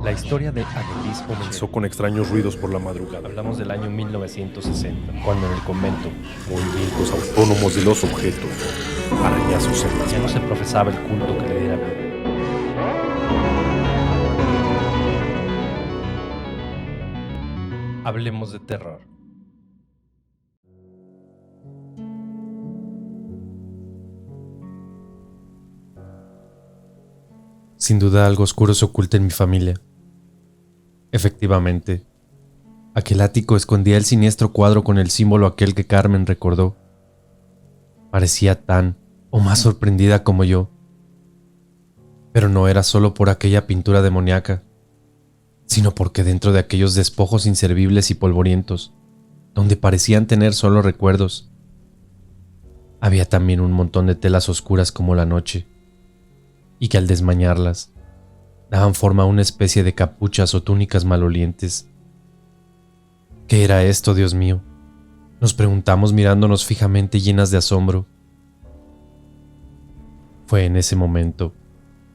La historia de Agelis Comenzó con extraños ruidos por la madrugada. Hablamos del año 1960, cuando en el convento Movimientos autónomos de los objetos, arañazos en las ya no se manos. profesaba el culto que le diera vida. Hablemos de terror. Sin duda algo oscuro se oculta en mi familia. Efectivamente, aquel ático escondía el siniestro cuadro con el símbolo aquel que Carmen recordó. Parecía tan o más sorprendida como yo. Pero no era solo por aquella pintura demoníaca, sino porque dentro de aquellos despojos inservibles y polvorientos, donde parecían tener solo recuerdos, había también un montón de telas oscuras como la noche, y que al desmañarlas, daban forma a una especie de capuchas o túnicas malolientes. ¿Qué era esto, Dios mío?, nos preguntamos mirándonos fijamente llenas de asombro. Fue en ese momento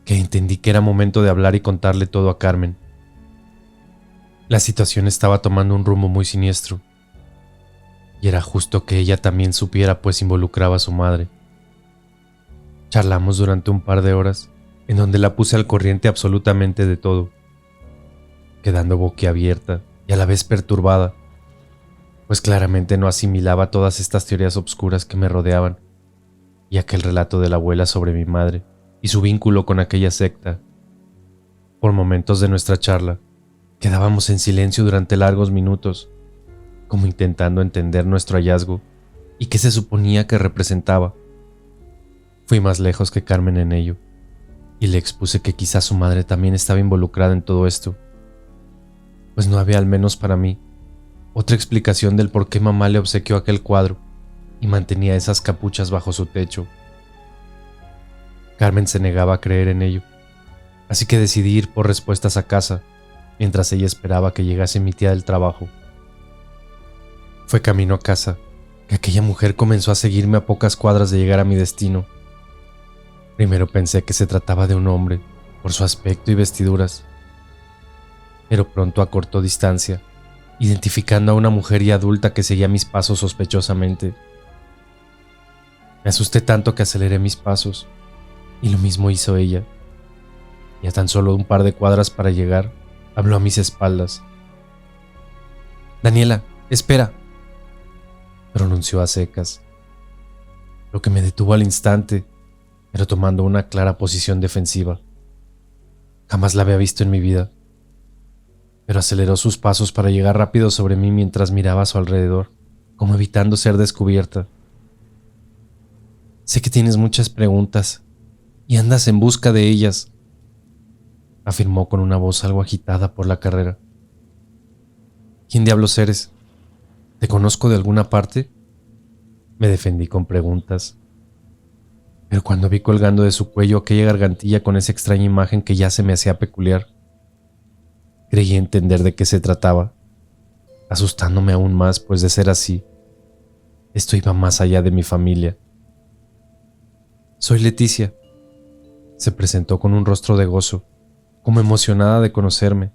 que entendí que era momento de hablar y contarle todo a Carmen. La situación estaba tomando un rumbo muy siniestro, y era justo que ella también supiera, pues involucraba a su madre. Charlamos durante un par de horas, en donde la puse al corriente absolutamente de todo, quedando boquiabierta y a la vez perturbada, pues claramente no asimilaba todas estas teorías obscuras que me rodeaban, y aquel relato de la abuela sobre mi madre y su vínculo con aquella secta. Por momentos de nuestra charla, quedábamos en silencio durante largos minutos, como intentando entender nuestro hallazgo y qué se suponía que representaba. Fui más lejos que Carmen en ello, y le expuse que quizás su madre también estaba involucrada en todo esto, pues no había, al menos para mí, otra explicación del por qué mamá le obsequió aquel cuadro y mantenía esas capuchas bajo su techo. Carmen se negaba a creer en ello, así que decidí ir por respuestas a casa, mientras ella esperaba que llegase mi tía del trabajo. Fue camino a casa que aquella mujer comenzó a seguirme a pocas cuadras de llegar a mi destino. Primero pensé que se trataba de un hombre, por su aspecto y vestiduras, pero pronto acortó distancia, identificando a una mujer ya adulta que seguía mis pasos sospechosamente. Me asusté tanto que aceleré mis pasos, y lo mismo hizo ella, y a tan solo un par de cuadras para llegar, habló a mis espaldas. «Daniela, espera», pronunció a secas, lo que me detuvo al instante, pero tomando una clara posición defensiva. Jamás la había visto en mi vida, pero aceleró sus pasos para llegar rápido sobre mí mientras miraba a su alrededor, como evitando ser descubierta. «Sé que tienes muchas preguntas y andas en busca de ellas», afirmó con una voz algo agitada por la carrera. «¿Quién diablos eres? ¿Te conozco de alguna parte?», me defendí con preguntas. Pero cuando vi colgando de su cuello aquella gargantilla con esa extraña imagen que ya se me hacía peculiar, creí entender de qué se trataba, asustándome aún más, pues de ser así, esto iba más allá de mi familia. «Soy Leticia», se presentó con un rostro de gozo, como emocionada de conocerme.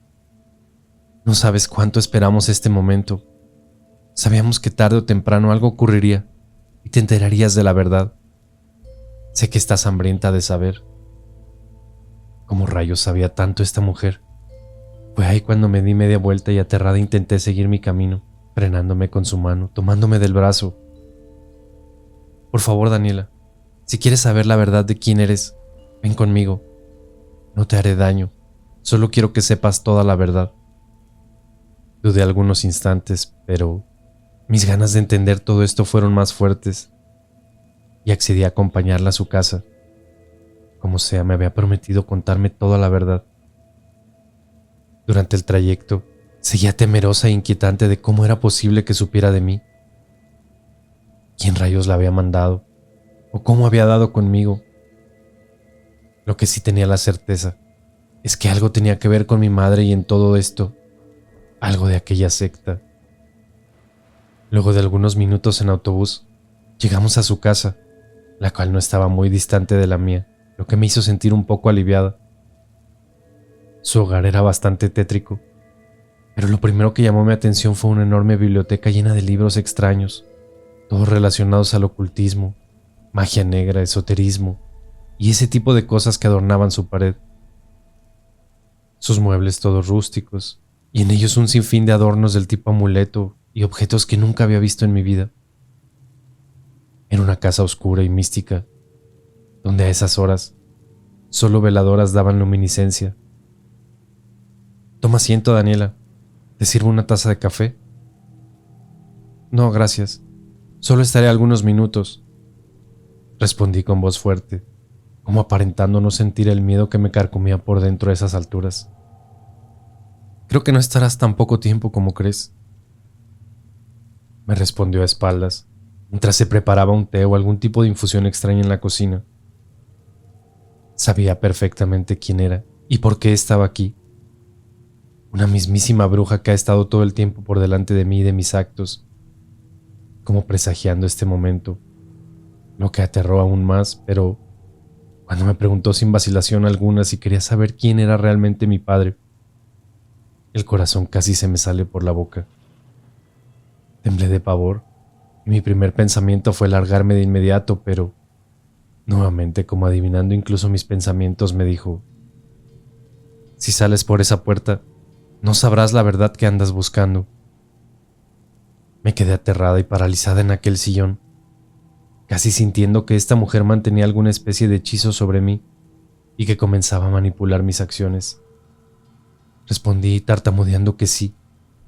«No sabes cuánto esperamos este momento. Sabíamos que tarde o temprano algo ocurriría y te enterarías de la verdad. Sé que estás hambrienta de saber». ¿Cómo rayos sabía tanto esta mujer? Fue ahí cuando me di media vuelta y aterrada intenté seguir mi camino, frenándome con su mano, tomándome del brazo. «Por favor, Daniela, si quieres saber la verdad de quién eres, ven conmigo. No te haré daño, solo quiero que sepas toda la verdad». Dudé algunos instantes, pero mis ganas de entender todo esto fueron más fuertes, y accedí a acompañarla a su casa. Como sea, me había prometido contarme toda la verdad. Durante el trayecto, seguía temerosa e inquietante de cómo era posible que supiera de mí. ¿Quién rayos la había mandado? ¿O cómo había dado conmigo? Lo que sí tenía la certeza es que algo tenía que ver con mi madre y en todo esto, algo de aquella secta. Luego de algunos minutos en autobús, llegamos a su casa, la cual no estaba muy distante de la mía, lo que me hizo sentir un poco aliviada. Su hogar era bastante tétrico, pero lo primero que llamó mi atención fue una enorme biblioteca llena de libros extraños, todos relacionados al ocultismo, magia negra, esoterismo y ese tipo de cosas que adornaban su pared. Sus muebles todos rústicos, y en ellos un sinfín de adornos del tipo amuleto y objetos que nunca había visto en mi vida. Era una casa oscura y mística, donde a esas horas solo veladoras daban luminiscencia. Toma asiento, Daniela. ¿Te sirvo una taza de café? No, gracias. Solo estaré algunos minutos, respondí con voz fuerte, como aparentando no sentir el miedo que me carcomía por dentro a esas alturas. Creo que no estarás tan poco tiempo como crees, me respondió a espaldas, mientras se preparaba un té o algún tipo de infusión extraña en la cocina. Sabía perfectamente quién era y por qué estaba aquí. Una mismísima bruja que ha estado todo el tiempo por delante de mí y de mis actos, como presagiando este momento, lo que aterró aún más, pero cuando me preguntó sin vacilación alguna si quería saber quién era realmente mi padre, el corazón casi se me sale por la boca. Temblé de pavor y mi primer pensamiento fue largarme de inmediato, pero nuevamente, como adivinando incluso mis pensamientos, me dijo: si sales por esa puerta, no sabrás la verdad que andas buscando. Me quedé aterrada y paralizada en aquel sillón, casi sintiendo que esta mujer mantenía alguna especie de hechizo sobre mí y que comenzaba a manipular mis acciones. Respondí tartamudeando que sí,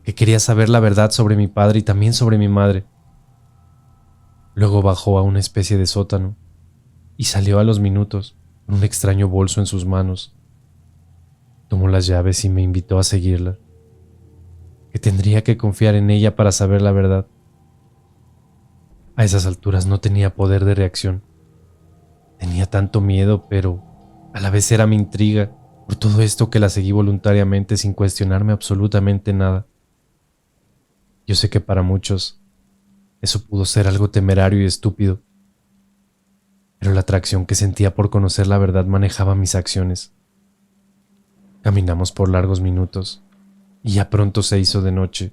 que quería saber la verdad sobre mi padre y también sobre mi madre. Luego bajó a una especie de sótano y salió a los minutos con un extraño bolso en sus manos. Tomó las llaves y me invitó a seguirla, que tendría que confiar en ella para saber la verdad. A esas alturas no tenía poder de reacción. Tenía tanto miedo, pero a la vez era mi intriga por todo esto, que la seguí voluntariamente sin cuestionarme absolutamente nada. Yo sé que para muchos eso pudo ser algo temerario y estúpido, pero la atracción que sentía por conocer la verdad manejaba mis acciones. Caminamos por largos minutos y ya pronto se hizo de noche.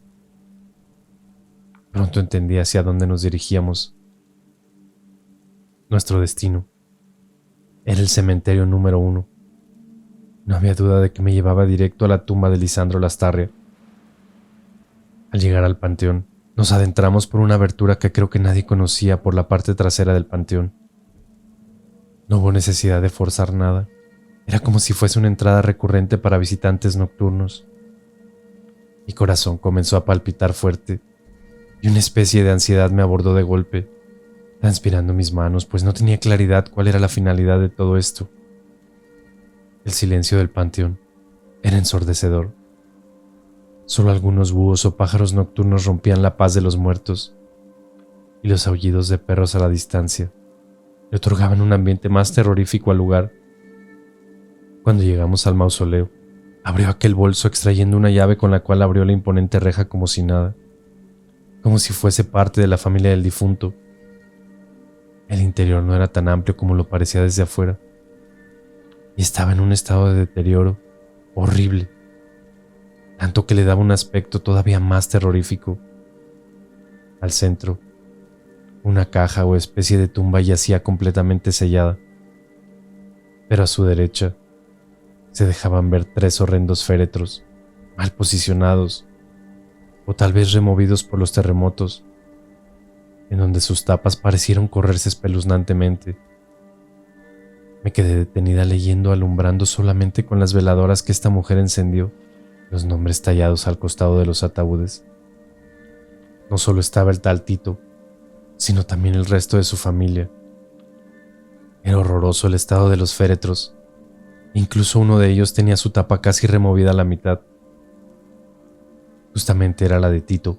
Pronto entendí hacia dónde nos dirigíamos. Nuestro destino era el cementerio número 1. No había duda de que me llevaba directo a la tumba de Lisandro Lastarria. Al llegar al panteón, nos adentramos por una abertura que creo que nadie conocía por la parte trasera del panteón. No hubo necesidad de forzar nada. Era como si fuese una entrada recurrente para visitantes nocturnos. Mi corazón comenzó a palpitar fuerte y una especie de ansiedad me abordó de golpe, transpirando mis manos, pues no tenía claridad cuál era la finalidad de todo esto. El silencio del panteón era ensordecedor. Solo algunos búhos o pájaros nocturnos rompían la paz de los muertos, y los aullidos de perros a la distancia le otorgaban un ambiente más terrorífico al lugar. Cuando llegamos al mausoleo, abrió aquel bolso extrayendo una llave con la cual abrió la imponente reja como si nada, como si fuese parte de la familia del difunto. El interior no era tan amplio como lo parecía desde afuera, y estaba en un estado de deterioro horrible, tanto que le daba un aspecto todavía más terrorífico. Al centro, una caja o especie de tumba yacía completamente sellada, pero a su derecha se dejaban ver 3 horrendos féretros, mal posicionados, o tal vez removidos por los terremotos, en donde sus tapas parecieron correrse espeluznantemente. Me quedé detenida leyendo, alumbrando solamente con las veladoras que esta mujer encendió los nombres tallados al costado de los ataúdes. No solo estaba el tal Tito, sino también el resto de su familia. Era horroroso el estado de los féretros. Incluso uno de ellos tenía su tapa casi removida a la mitad. Justamente era la de Tito,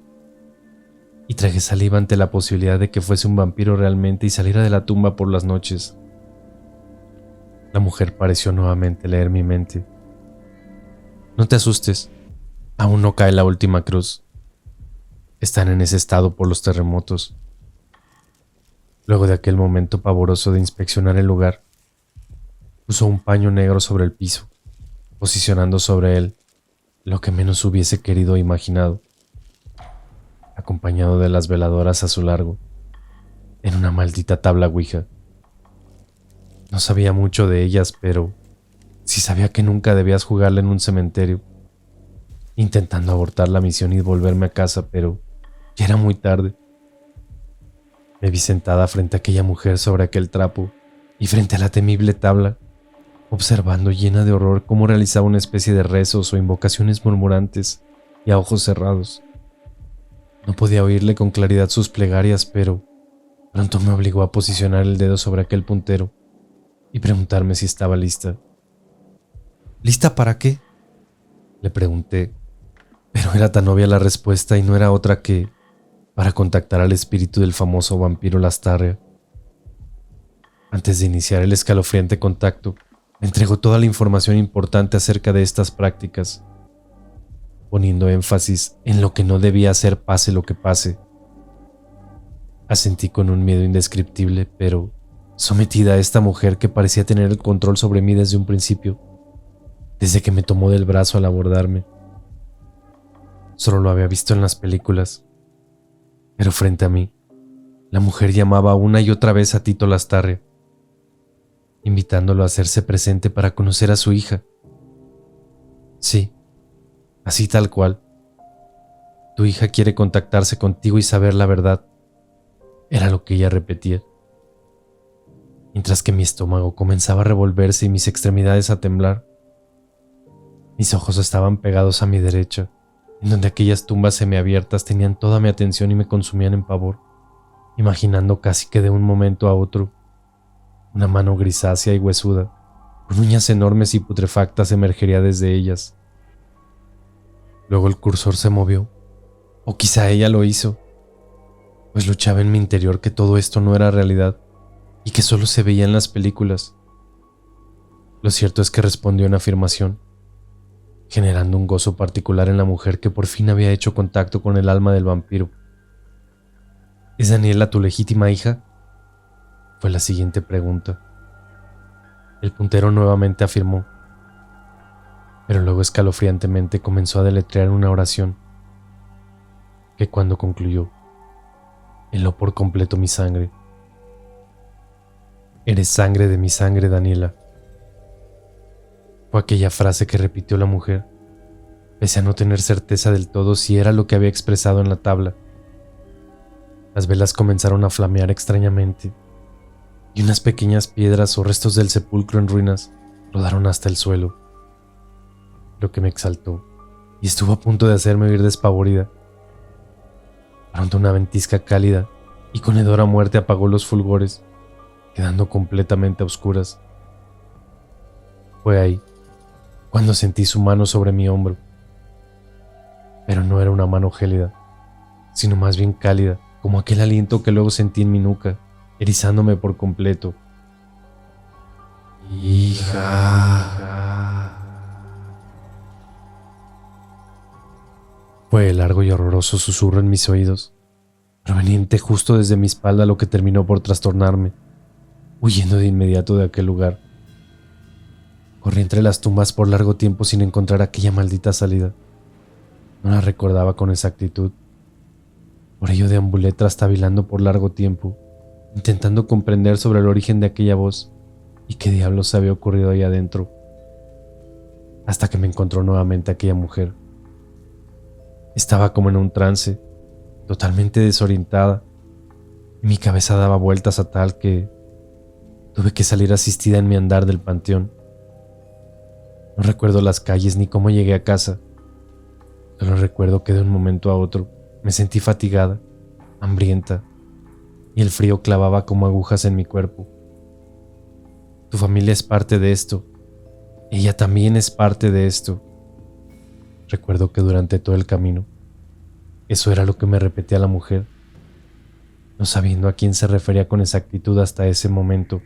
y tragué saliva ante la posibilidad de que fuese un vampiro realmente y saliera de la tumba por las noches. La mujer pareció nuevamente leer mi mente. No te asustes, aún no cae la última cruz. Están en ese estado por los terremotos. Luego de aquel momento pavoroso de inspeccionar el lugar, puso un paño negro sobre el piso posicionando sobre él lo que menos hubiese querido o imaginado, acompañado de las veladoras a su largo, en una maldita tabla Ouija. No sabía mucho de ellas, pero sí sabía que nunca debías jugarla en un cementerio, intentando abortar la misión y volverme a casa, pero ya era muy tarde. Me vi sentada frente a aquella mujer sobre aquel trapo y frente a la temible tabla, observando llena de horror cómo realizaba una especie de rezos o invocaciones murmurantes y a ojos cerrados. No podía oírle con claridad sus plegarias, pero pronto me obligó a posicionar el dedo sobre aquel puntero y preguntarme si estaba lista. ¿Lista para qué?, le pregunté, pero era tan obvia la respuesta y no era otra que para contactar al espíritu del famoso vampiro Lastarria. Antes de iniciar el escalofriante contacto, me entregó toda la información importante acerca de estas prácticas, poniendo énfasis en lo que no debía hacer pase lo que pase. Asentí con un miedo indescriptible, pero sometida a esta mujer que parecía tener el control sobre mí desde un principio, desde que me tomó del brazo al abordarme. Solo lo había visto en las películas, pero frente a mí, la mujer llamaba una y otra vez a Tito Lastarria, invitándolo a hacerse presente para conocer a su hija. Sí, así tal cual. Tu hija quiere contactarse contigo y saber la verdad, era lo que ella repetía, mientras que mi estómago comenzaba a revolverse y mis extremidades a temblar. Mis ojos estaban pegados a mi derecha, en donde aquellas tumbas semiabiertas tenían toda mi atención y me consumían en pavor, imaginando casi que de un momento a otro, una mano grisácea y huesuda, con uñas enormes y putrefactas, emergería desde ellas. Luego el cursor se movió, o quizá ella lo hizo, pues luchaba en mi interior que todo esto no era realidad y que solo se veía en las películas. Lo cierto es que respondió en afirmación, generando un gozo particular en la mujer que por fin había hecho contacto con el alma del vampiro. ¿Es Daniela tu legítima hija?, fue la siguiente pregunta. El puntero nuevamente afirmó, pero luego escalofriantemente comenzó a deletrear una oración que cuando concluyó, heló por completo mi sangre. Eres sangre de mi sangre, Daniela. Fue aquella frase que repitió la mujer, pese a no tener certeza del todo si era lo que había expresado en la tabla. Las velas comenzaron a flamear extrañamente, y unas pequeñas piedras o restos del sepulcro en ruinas rodaron hasta el suelo, lo que me exaltó y estuvo a punto de hacerme huir despavorida. Pronto una ventisca cálida y con hedor a muerte apagó los fulgores, quedando completamente a oscuras. Fue ahí cuando sentí su mano sobre mi hombro, pero no era una mano gélida, sino más bien cálida, como aquel aliento que luego sentí en mi nuca, erizándome por completo. Hija. Fue el largo y horroroso susurro en mis oídos, proveniente justo desde mi espalda, lo que terminó por trastornarme, huyendo de inmediato de aquel lugar. Corrí entre las tumbas por largo tiempo sin encontrar aquella maldita salida. No la recordaba con exactitud. Por ello deambulé trastabilando por largo tiempo, intentando comprender sobre el origen de aquella voz y qué diablos había ocurrido ahí adentro, hasta que me encontró nuevamente aquella mujer. Estaba como en un trance, totalmente desorientada, y mi cabeza daba vueltas a tal que tuve que salir asistida en mi andar del panteón. No recuerdo las calles ni cómo llegué a casa. Solo recuerdo que de un momento a otro me sentí fatigada, hambrienta, y el frío clavaba como agujas en mi cuerpo. Tu familia es parte de esto. Ella también es parte de esto. Recuerdo que durante todo el camino, eso era lo que me repetía la mujer, no sabiendo a quién se refería con exactitud hasta ese momento.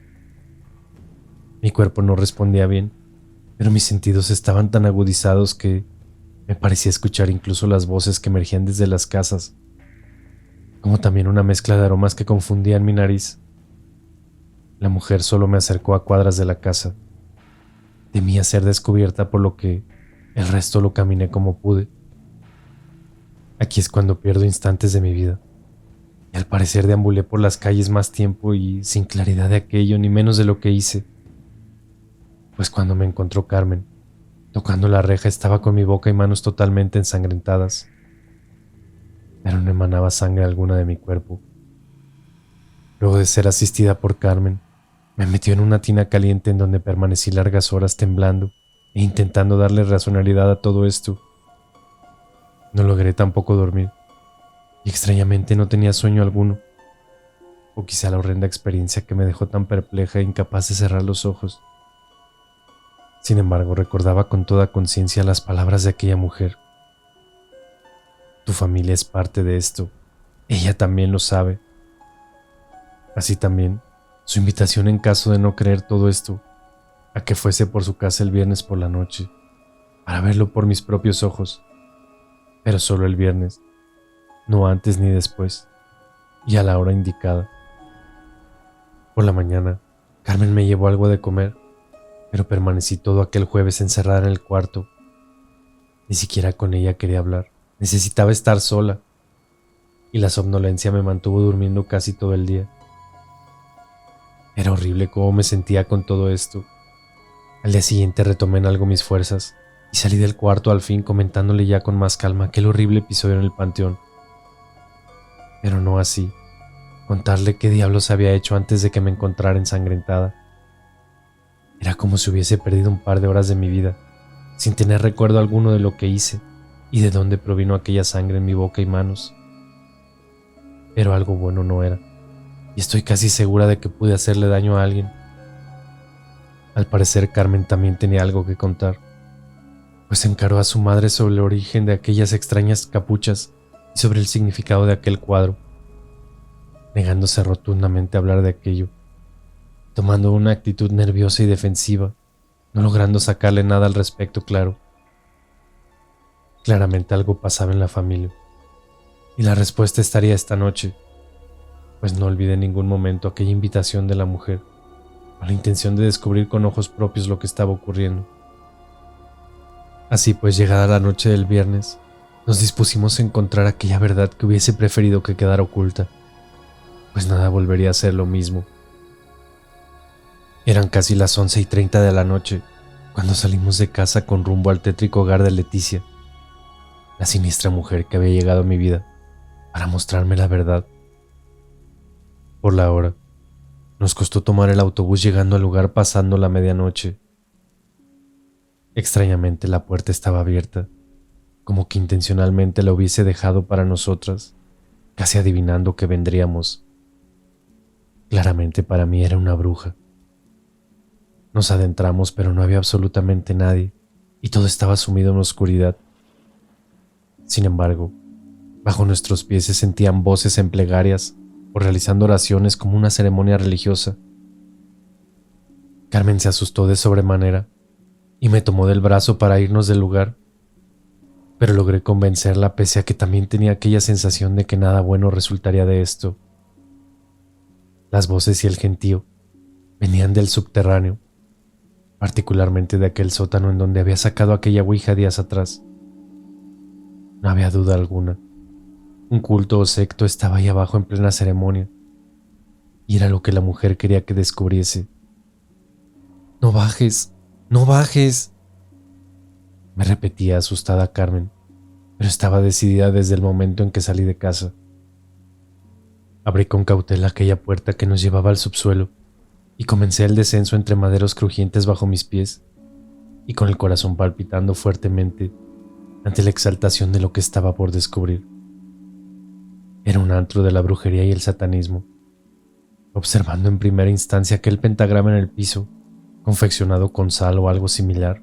Mi cuerpo no respondía bien, pero mis sentidos estaban tan agudizados que me parecía escuchar incluso las voces que emergían desde las casas, como también una mezcla de aromas que confundían mi nariz. La mujer solo me acercó a cuadras de la casa, Temía ser descubierta, por lo que el resto lo caminé como pude. Aquí es cuando pierdo instantes de mi vida. Y al parecer deambulé por las calles más tiempo y sin claridad de aquello ni menos de lo que hice. Pues cuando me encontró Carmen, tocando la reja, estaba con mi boca y manos totalmente ensangrentadas. Pero no emanaba sangre alguna de mi cuerpo. Luego de ser asistida por Carmen, me metió en una tina caliente en donde permanecí largas horas temblando e intentando darle racionalidad a todo esto. No logré tampoco dormir, y extrañamente no tenía sueño alguno, o quizá la horrenda experiencia que me dejó tan perpleja e incapaz de cerrar los ojos. Sin embargo, recordaba con toda conciencia las palabras de aquella mujer. Tu familia es parte de esto, ella también lo sabe. Así también, su invitación en caso de no creer todo esto, a que fuese por su casa el viernes por la noche, para verlo por mis propios ojos, pero solo el viernes, no antes ni después, y a la hora indicada. Por la mañana, Carmen me llevó algo de comer, pero permanecí todo aquel jueves encerrada en el cuarto. Ni siquiera con ella quería hablar, necesitaba estar sola, y la somnolencia me mantuvo durmiendo casi todo el día. Era horrible cómo me sentía con todo esto. Al día siguiente retomé en algo mis fuerzas y salí del cuarto al fin, comentándole ya con más calma aquel horrible episodio en el panteón. Pero no así, contarle qué diablos había hecho antes de que me encontrara ensangrentada. Era como si hubiese perdido un par de horas de mi vida, sin tener recuerdo alguno de lo que hice y de dónde provino aquella sangre en mi boca y manos. Pero algo bueno no era, y estoy casi segura de que pude hacerle daño a alguien. Al parecer, Carmen también tenía algo que contar, pues encaró a su madre sobre el origen de aquellas extrañas capuchas y sobre el significado de aquel cuadro, negándose rotundamente a hablar de aquello, tomando una actitud nerviosa y defensiva, no logrando sacarle nada al respecto claro. Claramente algo pasaba en la familia, y la respuesta estaría esta noche, pues no olvidé en ningún momento aquella invitación de la mujer, con la intención de descubrir con ojos propios lo que estaba ocurriendo. Así pues, llegada la noche del viernes, nos dispusimos a encontrar aquella verdad que hubiese preferido que quedara oculta, pues nada volvería a ser lo mismo. Eran casi las 11:30 de la noche, cuando salimos de casa con rumbo al tétrico hogar de Leticia, la siniestra mujer que había llegado a mi vida para mostrarme la verdad. Por la hora, nos costó tomar el autobús, llegando al lugar pasando la medianoche. Extrañamente la puerta estaba abierta, como que intencionalmente la hubiese dejado para nosotras, casi adivinando que vendríamos. Claramente para mí era una bruja. Nos adentramos, pero no había absolutamente nadie, y todo estaba sumido en oscuridad. Sin embargo, bajo nuestros pies se sentían voces en plegarias o realizando oraciones como una ceremonia religiosa. Carmen se asustó de sobremanera y me tomó del brazo para irnos del lugar, pero logré convencerla pese a que también tenía aquella sensación de que nada bueno resultaría de esto. Las voces y el gentío venían del subterráneo, particularmente de aquel sótano en donde había sacado aquella ouija días atrás. No había duda alguna. Un culto o secto estaba ahí abajo en plena ceremonia, y era lo que la mujer quería que descubriese. «No bajes, no bajes», me repetía asustada Carmen, pero estaba decidida desde el momento en que salí de casa. Abrí con cautela aquella puerta que nos llevaba al subsuelo y comencé el descenso entre maderos crujientes bajo mis pies, y con el corazón palpitando fuertemente ante la exaltación de lo que estaba por descubrir. Era un antro de la brujería y el satanismo, observando en primera instancia aquel pentagrama en el piso, confeccionado con sal o algo similar.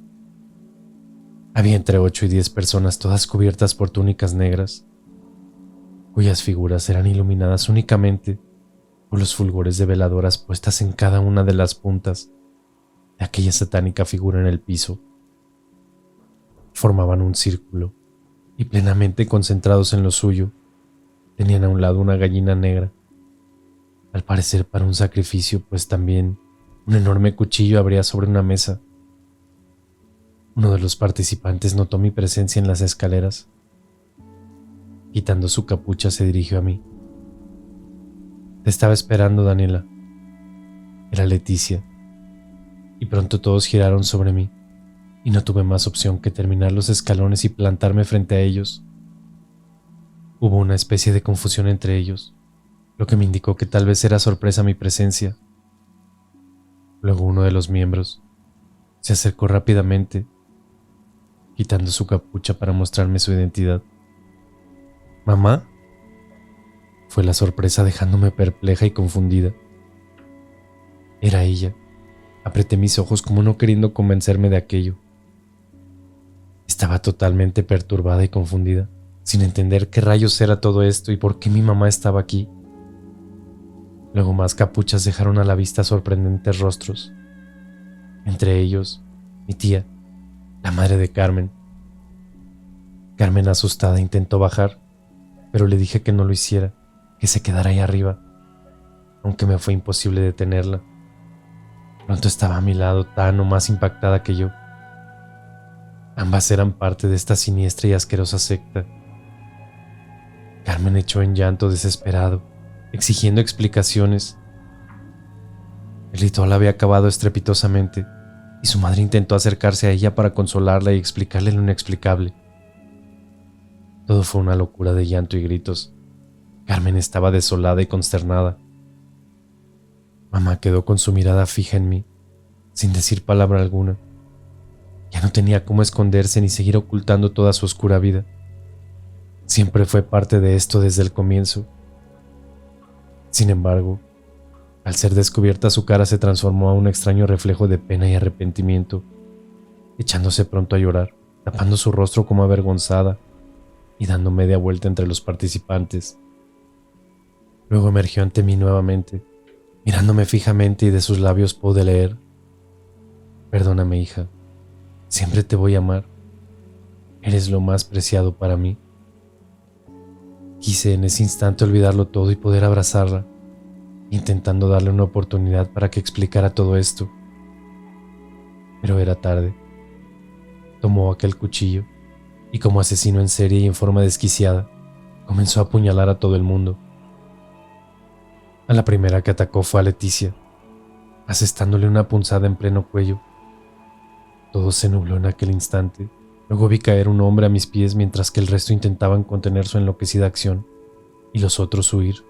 Había entre 8 y 10 personas, todas cubiertas por túnicas negras, cuyas figuras eran iluminadas únicamente por los fulgores de veladoras puestas en cada una de las puntas de aquella satánica figura en el piso. Formaban un círculo y, plenamente concentrados en lo suyo, tenían a un lado una gallina negra, al parecer para un sacrificio, pues también un enorme cuchillo abría sobre una mesa. Uno de los participantes notó mi presencia en las escaleras. Quitando su capucha, se dirigió a mí. Te estaba esperando, Daniela. Era Leticia. Y pronto todos giraron sobre mí, y no tuve más opción que terminar los escalones y plantarme frente a ellos. Hubo una especie de confusión entre ellos, lo que me indicó que tal vez era sorpresa mi presencia. Luego uno de los miembros se acercó rápidamente, quitando su capucha para mostrarme su identidad. ¿Mamá? Fue la sorpresa, dejándome perpleja y confundida. Era ella. Apreté mis ojos como no queriendo convencerme de aquello. Estaba totalmente perturbada y confundida, sin entender qué rayos era todo esto y por qué mi mamá estaba aquí. Luego más capuchas dejaron a la vista sorprendentes rostros. Entre ellos, mi tía, la madre de Carmen. Carmen, asustada, intentó bajar, pero le dije que no lo hiciera, que se quedara ahí arriba, aunque me fue imposible detenerla. Pronto estaba a mi lado, tan o más impactada que yo. Ambas eran parte de esta siniestra y asquerosa secta. Carmen echó en llanto desesperado, exigiendo explicaciones. El ritual había acabado estrepitosamente, y su madre intentó acercarse a ella para consolarla y explicarle lo inexplicable. Todo fue una locura de llanto y gritos. Carmen estaba desolada y consternada. Mamá quedó con su mirada fija en mí, sin decir palabra alguna. Ya no tenía cómo esconderse ni seguir ocultando toda su oscura vida. Siempre fue parte de esto desde el comienzo. Sin embargo, al ser descubierta, su cara se transformó a un extraño reflejo de pena y arrepentimiento, echándose pronto a llorar, tapando su rostro como avergonzada y dando media vuelta entre los participantes. Luego emergió ante mí nuevamente, mirándome fijamente, y de sus labios pude leer: perdóname, hija, siempre te voy a amar, eres lo más preciado para mí. Quise en ese instante olvidarlo todo y poder abrazarla, intentando darle una oportunidad para que explicara todo esto. Pero era tarde. Tomó aquel cuchillo y, como asesino en serie y en forma desquiciada, comenzó a apuñalar a todo el mundo. A la primera que atacó fue a Leticia, asestándole una punzada en pleno cuello. Todo se nubló en aquel instante. Luego vi caer un hombre a mis pies mientras que el resto intentaban contener su enloquecida acción y los otros huir.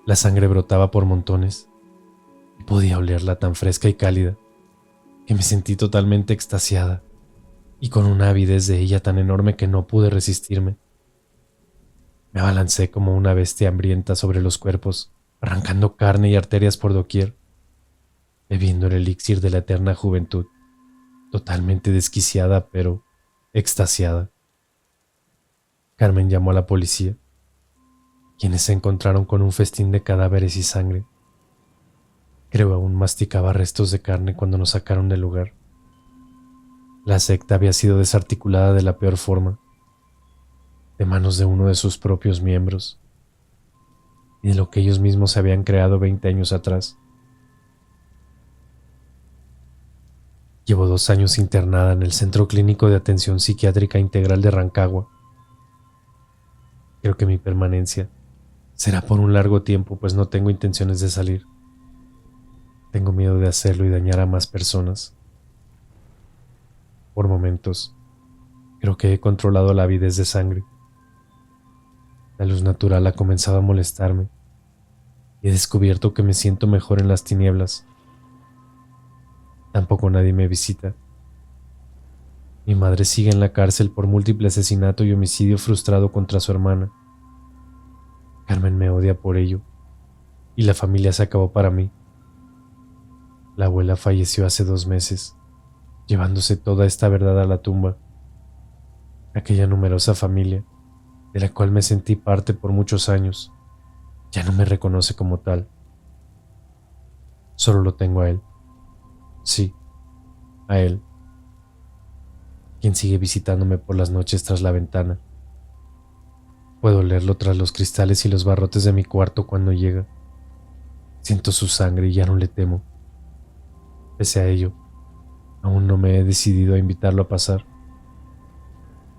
La sangre brotaba por montones y podía olerla tan fresca y cálida que me sentí totalmente extasiada y con una avidez de ella tan enorme que no pude resistirme. Me abalancé como una bestia hambrienta sobre los cuerpos, arrancando carne y arterias por doquier, bebiendo el elixir de la eterna juventud, totalmente desquiciada pero extasiada. Carmen llamó a la policía, quienes se encontraron con un festín de cadáveres y sangre. Creo aún masticaba restos de carne cuando nos sacaron del lugar. La secta había sido desarticulada de la peor forma, de manos de uno de sus propios miembros, y de lo que ellos mismos habían creado 20 años atrás. Llevo 2 años internada en el Centro Clínico de Atención Psiquiátrica Integral de Rancagua. Creo que mi permanencia será por un largo tiempo, pues no tengo intenciones de salir. Tengo miedo de hacerlo y dañar a más personas. Por momentos, creo que he controlado la avidez de sangre. La luz natural ha comenzado a molestarme y he descubierto que me siento mejor en las tinieblas. Tampoco nadie me visita. Mi madre sigue en la cárcel por múltiple asesinato y homicidio frustrado contra su hermana. Carmen me odia por ello, y la familia se acabó para mí. La abuela falleció hace 2 meses, llevándose toda esta verdad a la tumba. Aquella numerosa familia, de la cual me sentí parte por muchos años, ya no me reconoce como tal. Solo lo tengo a él. Sí, a él, quien sigue visitándome por las noches tras la ventana. Puedo leerlo tras los cristales y los barrotes de mi cuarto cuando llega. Siento su sangre y ya no le temo. Pese a ello, Aún no me he decidido a invitarlo a pasar.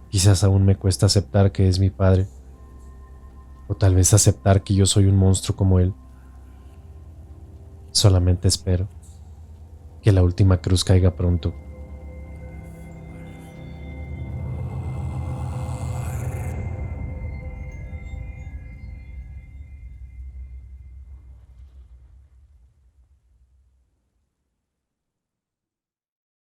Quizás aún me cuesta aceptar que es mi padre, o tal vez aceptar que yo soy un monstruo como él. Solamente espero que la última cruz caiga pronto.